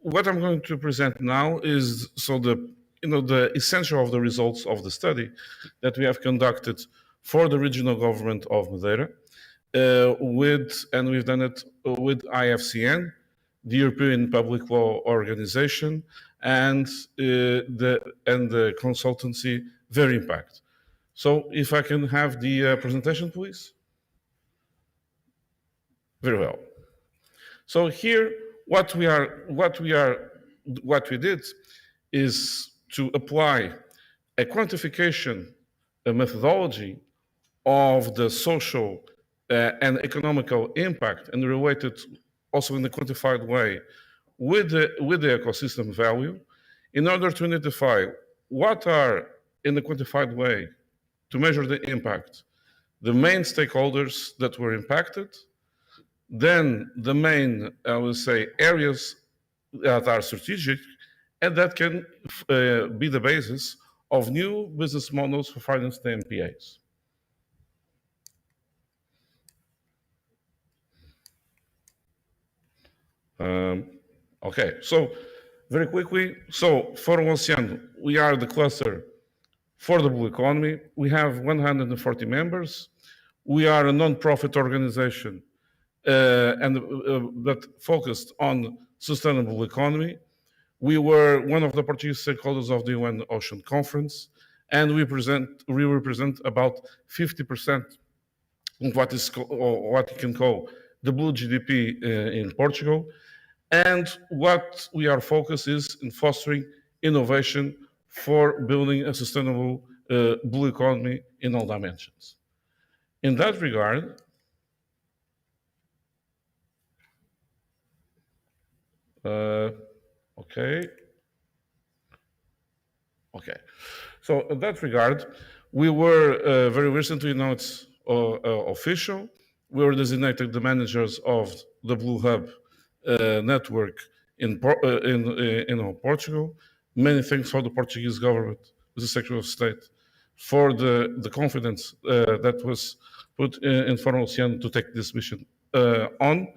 what I'm going to present now is the essential of the results of the study that we have conducted for the regional government of Madeira, and we've done it with IFCN, the European Public Law Organization, and the consultancy Very Impact. So, if I can have the presentation, please. Very well. So here, what we did is to apply a quantification, a methodology of the social and economical impact, and relate it also in a quantified way with the ecosystem value, in order to identify what are, in a quantified way, to measure the impact, the main stakeholders that were impacted, then the main, I would say, areas that are strategic and that can be the basis of new business models for finance the MPAs. Okay, so very quickly, so Fórum Oceano, we are the cluster for the blue economy. We have 140 members. We are a non-profit organization that focused on sustainable economy. We were one of the Portuguese stakeholders of the UN Ocean Conference, and we represent about 50% of what you can call the blue GDP in Portugal. And what we are focused is in fostering innovation for building a sustainable blue economy in all dimensions. In that regard, okay. So in that regard, we were very recently, now it's official, we were designated the managers of the Blue Hub network in Portugal. Many thanks for the Portuguese government, the Secretary of State, for the confidence that was put in Fórum Oceano to take this mission on.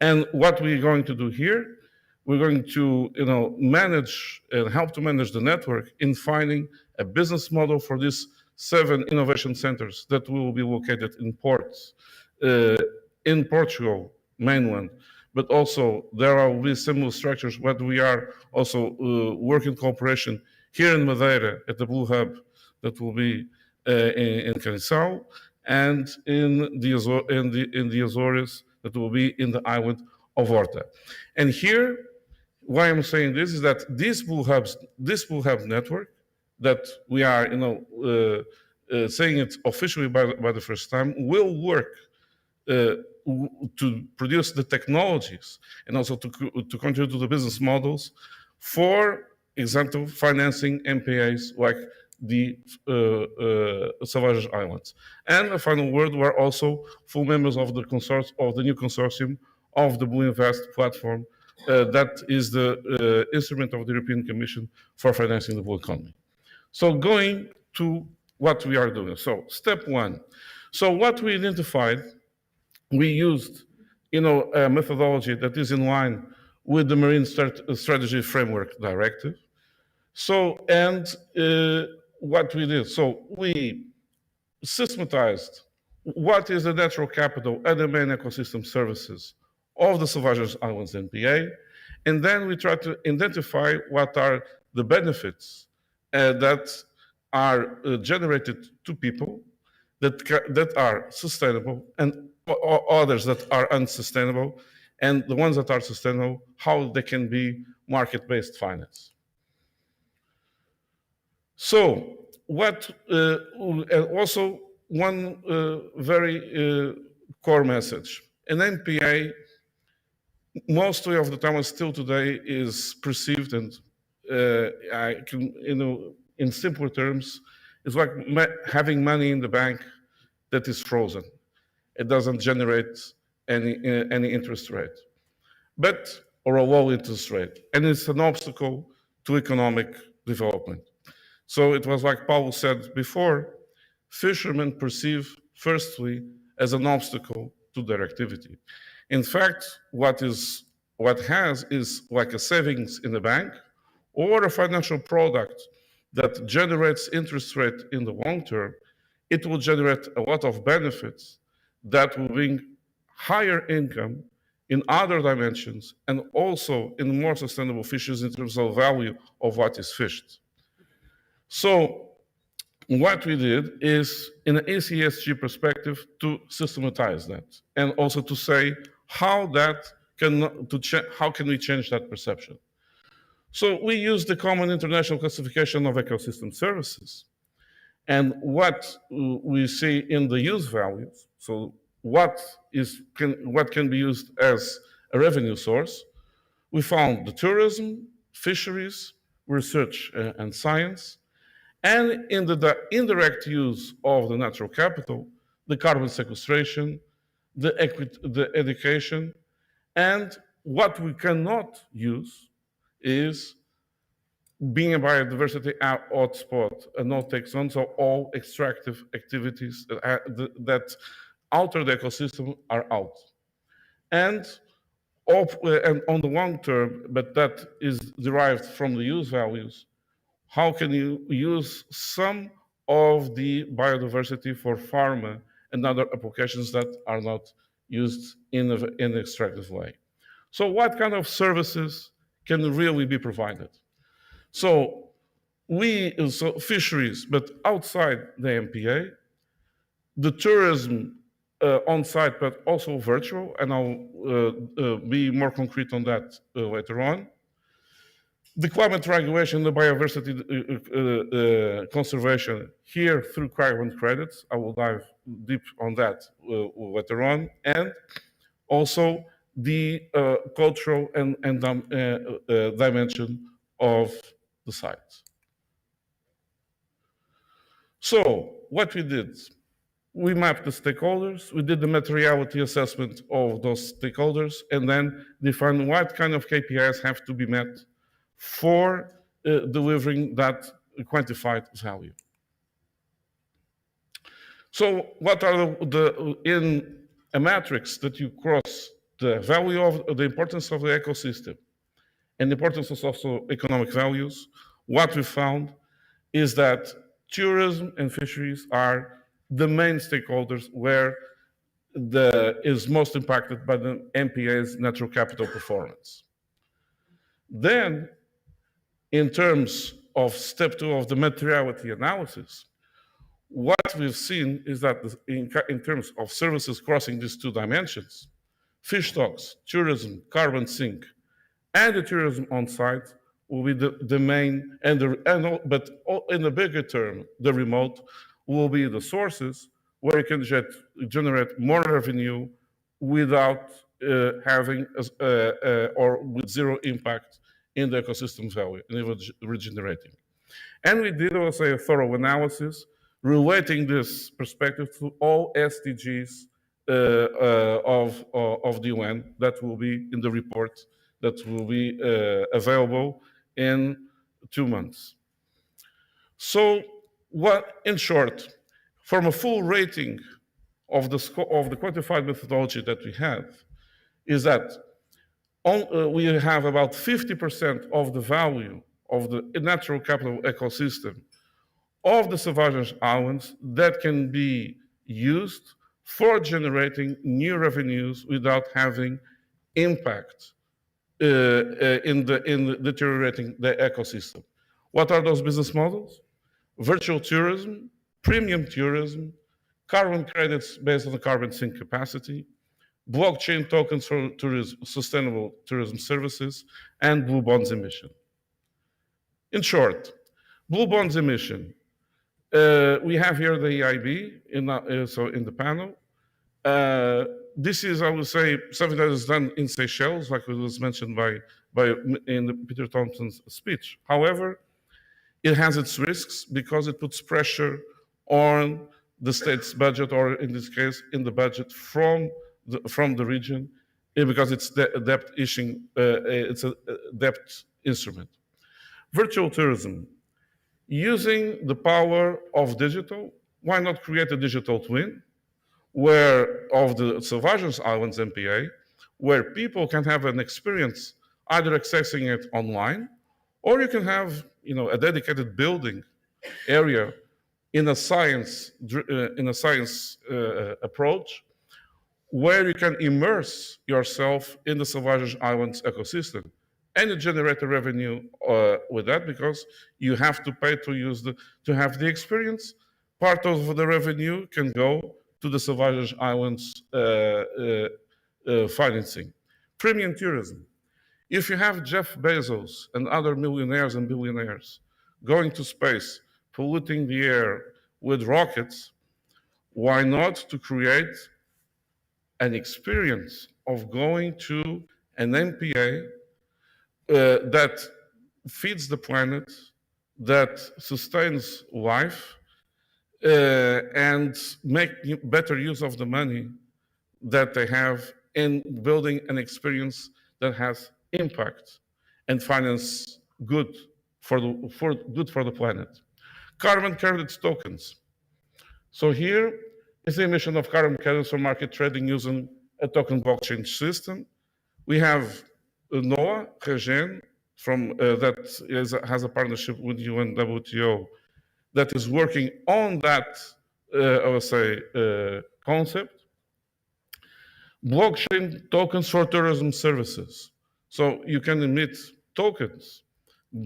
And what we're going to do here, we're going to manage and help to manage the network in finding a business model for these 7 innovation centers that will be located in ports in Portugal mainland, but also there will be similar structures where we are also working cooperation here in Madeira at the Blue Hub that will be in Caniçao, and in the Azores that will be in the island of Horta. And here, why I'm saying this is that this Blue Hub network that we are, saying it officially by the first time, will work to produce the technologies and also to contribute to the business models for example, financing MPAs like the Selvagens Islands. And a final word, we're also full members of the new consortium of the Blue Invest platform. That is the instrument of the European Commission for financing the blue economy. So going to what we are doing. So step one. So what we identified, we used, a methodology that is in line with the Marine Strategy Framework Directive. So, and what we did, so we systematized what is the natural capital and the main ecosystem services of the Selvagens Islands NPA, and then we try to identify what are the benefits that are generated to people that are sustainable, and others that are unsustainable, and the ones that are sustainable, how they can be market-based finance. So, what also one very core message: an NPA, mostly of the time, still today, is perceived, and I can, in simpler terms, it's like having money in the bank that is frozen. It doesn't generate any interest rate, or a low interest rate, and it's an obstacle to economic development. So it was like Paulo said before, fishermen perceive firstly as an obstacle to their activity. In fact, what is what has is like a savings in the bank or a financial product that generates interest rate in the long term, it will generate a lot of benefits that will bring higher income in other dimensions and also in more sustainable fisheries in terms of value of what is fished. So what we did is, in an ESG perspective, to systematize that and also to say how how can we change that perception. So we use the common international classification of ecosystem services. And what we see in the use values, so what can be used as a revenue source, we found the tourism, fisheries, research and science, and in the indirect use of the natural capital, the carbon sequestration, the education, and what we cannot use is being a biodiversity hotspot, a no-take zone, so all extractive activities that alter the ecosystem are out. And on the long term, but that is derived from the use values, how can you use some of the biodiversity for pharma and other applications that are not used in an extractive way? So what kind of services can really be provided? So fisheries, but outside the MPA, the tourism on site, but also virtual, and I'll be more concrete on that later on. The climate regulation, the biodiversity conservation here through carbon credits. I will dive deep on that later on. And also the cultural and dimension of the site. So what we did, we mapped the stakeholders, we did the materiality assessment of those stakeholders, and then defined what kind of KPIs have to be met for delivering that quantified value. So what are in a matrix that you cross the value of the importance of the ecosystem and the importance of also economic values, what we found is that tourism and fisheries are the main stakeholders where is most impacted by the MPA's natural capital performance. Then, in terms of step 2 of the materiality analysis, what we've seen is that in terms of services crossing these 2 dimensions, fish stocks, tourism, carbon sink, and the tourism on site will be the main, but in a bigger term, the remote will be the sources where you can generate more revenue without having or with zero impact in the ecosystem value and even regenerating. And we did also a thorough analysis relating this perspective to all SDGs of the UN that will be in the report that will be available in 2 months. So, in short, from a full rating of the quantified methodology that we have, is that we have about 50% of the value of the natural capital ecosystem of the Selvagens Islands that can be used for generating new revenues without having impact in deteriorating the ecosystem. What are those business models? Virtual tourism, premium tourism, carbon credits based on the carbon sink capacity, blockchain tokens for tourism, sustainable tourism services, and blue bonds emission. In short, blue bonds emission. We have here the EIB in the panel. This is, I would say, something that is done in Seychelles, like it was mentioned in Peter Thompson's speech. However, it has its risks because it puts pressure on the state's budget, or in this case, in the budget from the region, because it's it's a debt instrument. Virtual tourism. Using the power of digital, why not create a digital twin of the Selvagens Islands MPA, where people can have an experience either accessing it online, or you can have a dedicated building area in a science approach, where you can immerse yourself in the Selvagens Islands ecosystem, and you generate a revenue with that, because you have to pay to have the experience. Part of the revenue can go to the Selvagens Islands financing. Premium tourism. If you have Jeff Bezos and other millionaires and billionaires going to space, polluting the air with rockets, why not to create an experience of going to an MPA that feeds the planet, that sustains life, and make better use of the money that they have in building an experience that has impact and finance good for the planet. Carbon credits tokens. So here is the emission of carbon credits for market trading using a token blockchain system. We have NOAA, Regen, has a partnership with UN WTO that is working on that, concept. Blockchain tokens for tourism services. So you can emit tokens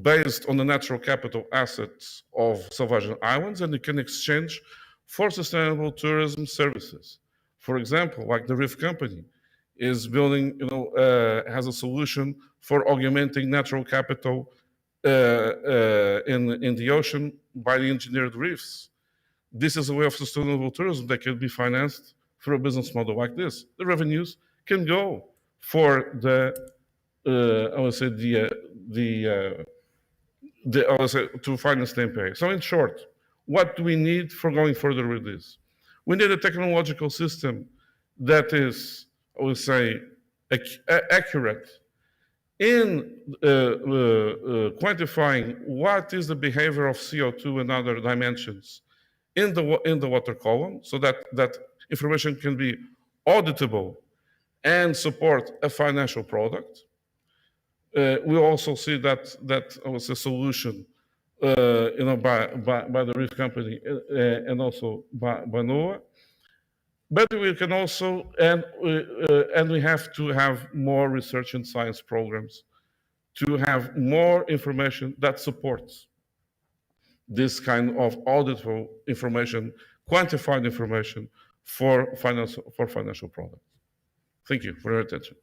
based on the natural capital assets of Selvagens Islands, and you can exchange for sustainable tourism services. For example, like the Reef Company is building, has a solution for augmenting natural capital in the ocean by the engineered reefs. This is a way of sustainable tourism that can be financed through a business model like this. The revenues can go for to finance the MPA. So in short, what do we need for going further with this? We need a technological system that is, accurate in quantifying what is the behavior of CO2 and other dimensions in the water column, so that information can be auditable and support a financial product. We also see that was a solution, by the Reef Company and also by NOAA. But we can also, and we have to have more research and science programs to have more information that supports this kind of auditable information, quantified information for financial products. Thank you for your attention.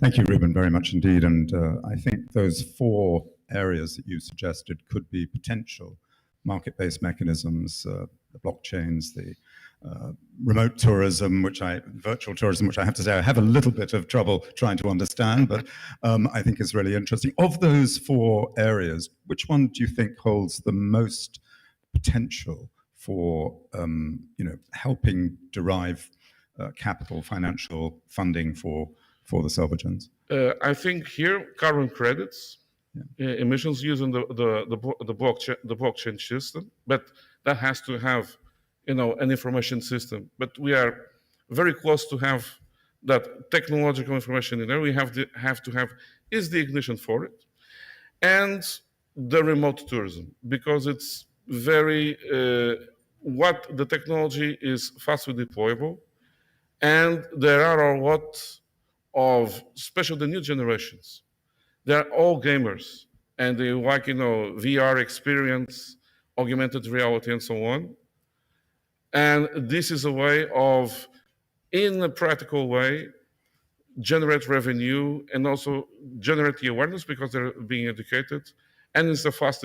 Thank you, Ruben, very much indeed. And I think those 4 areas that you suggested could be potential market-based mechanisms, the blockchains, the remote tourism, virtual tourism, which I have to say I have a little bit of trouble trying to understand, but I think is really interesting. Of those 4 areas, which one do you think holds the most potential for helping derive capital, financial funding for the Selvagens? I think here carbon credits, emissions using the blockchain system, but that has to have an information system. But we are very close to have that technological information in there. We have to have is the ignition for it, and the remote tourism, because it's very what the technology is fastly deployable, and there are a lot of, especially the new generations, they're all gamers, and they like VR experience, augmented reality, and so on. And this is a way of, in a practical way, generate revenue and also generate the awareness because they're being educated, and it's a fast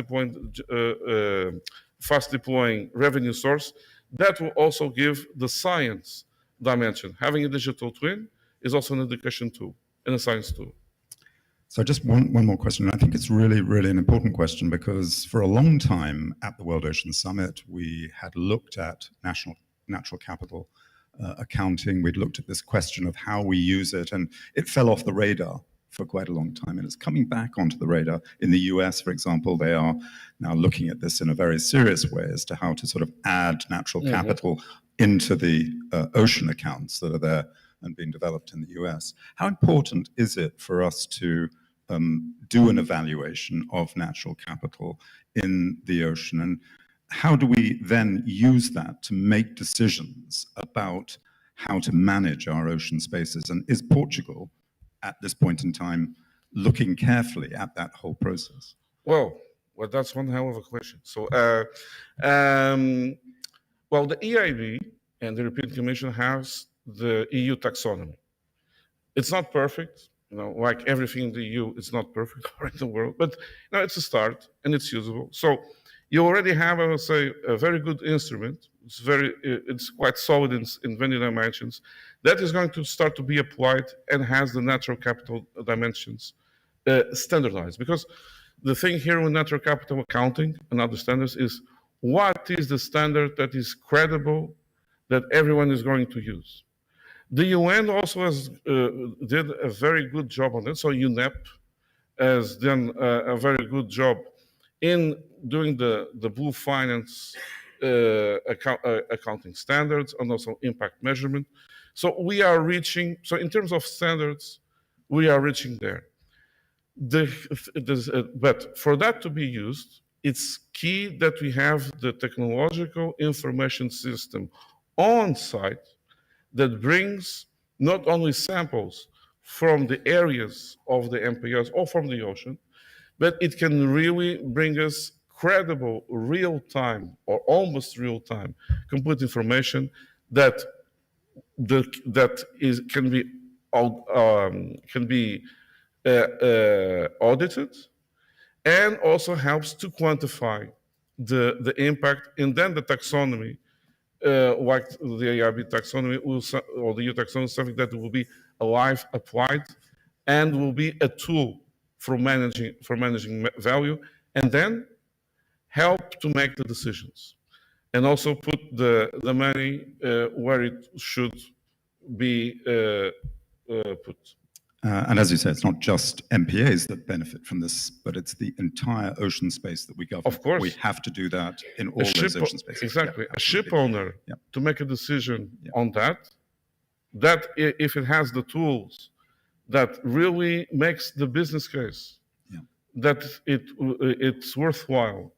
deploying revenue source that will also give the science dimension. Having a digital twin is also an education tool and a science tool. So just one more question. I think it's really, really an important question, because for a long time at the World Ocean Summit, we had looked at natural capital accounting. We'd looked at this question of how we use it, and it fell off the radar for quite a long time, and it's coming back onto the radar. In the US, for example, they are now looking at this in a very serious way as to how to sort of add natural capital into the ocean accounts that are there and being developed in the US. How important is it for us to do an evaluation of natural capital in the ocean, and how do we then use that to make decisions about how to manage our ocean spaces? And is Portugal, at this point in time, looking carefully at that whole process? Well, that's one hell of a question. So, well, the EIB and the European Commission has the EU taxonomy. It's not perfect, like everything in the EU, it's not perfect around the world, but it's a start and it's usable. So you already have, I would say, a very good instrument. It's quite solid in many dimensions that is going to start to be applied and has the natural capital dimensions standardized. Because the thing here with natural capital accounting and other standards is, what is the standard that is credible, that everyone is going to use? The UN also did a very good job on it. So UNEP has done a very good job in doing the blue finance accounting standards and also impact measurement. So we are reaching, so in terms of standards, we are reaching there. But for that to be used, it's key that we have the technological information system on site that brings not only samples from the areas of the MPAs or from the ocean, but it can really bring us credible, real-time or almost real-time complete information that can be audited, and also helps to quantify the impact, and then the taxonomy, like the AIB taxonomy or the EU taxonomy, something that will be alive, applied, and will be a tool for managing value, and then help to make the decisions, and also put the money where it should be put. And as you say, it's not just MPAs that benefit from this, but it's the entire ocean space that we govern. Of course. We have to do that in all those ocean spaces. Exactly. Yeah, a ship owner to make a decision on that if it has the tools that really makes the business case, that it's worthwhile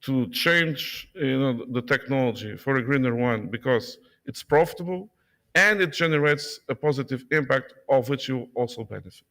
to change the technology for a greener one because it's profitable and it generates a positive impact of which you also benefit.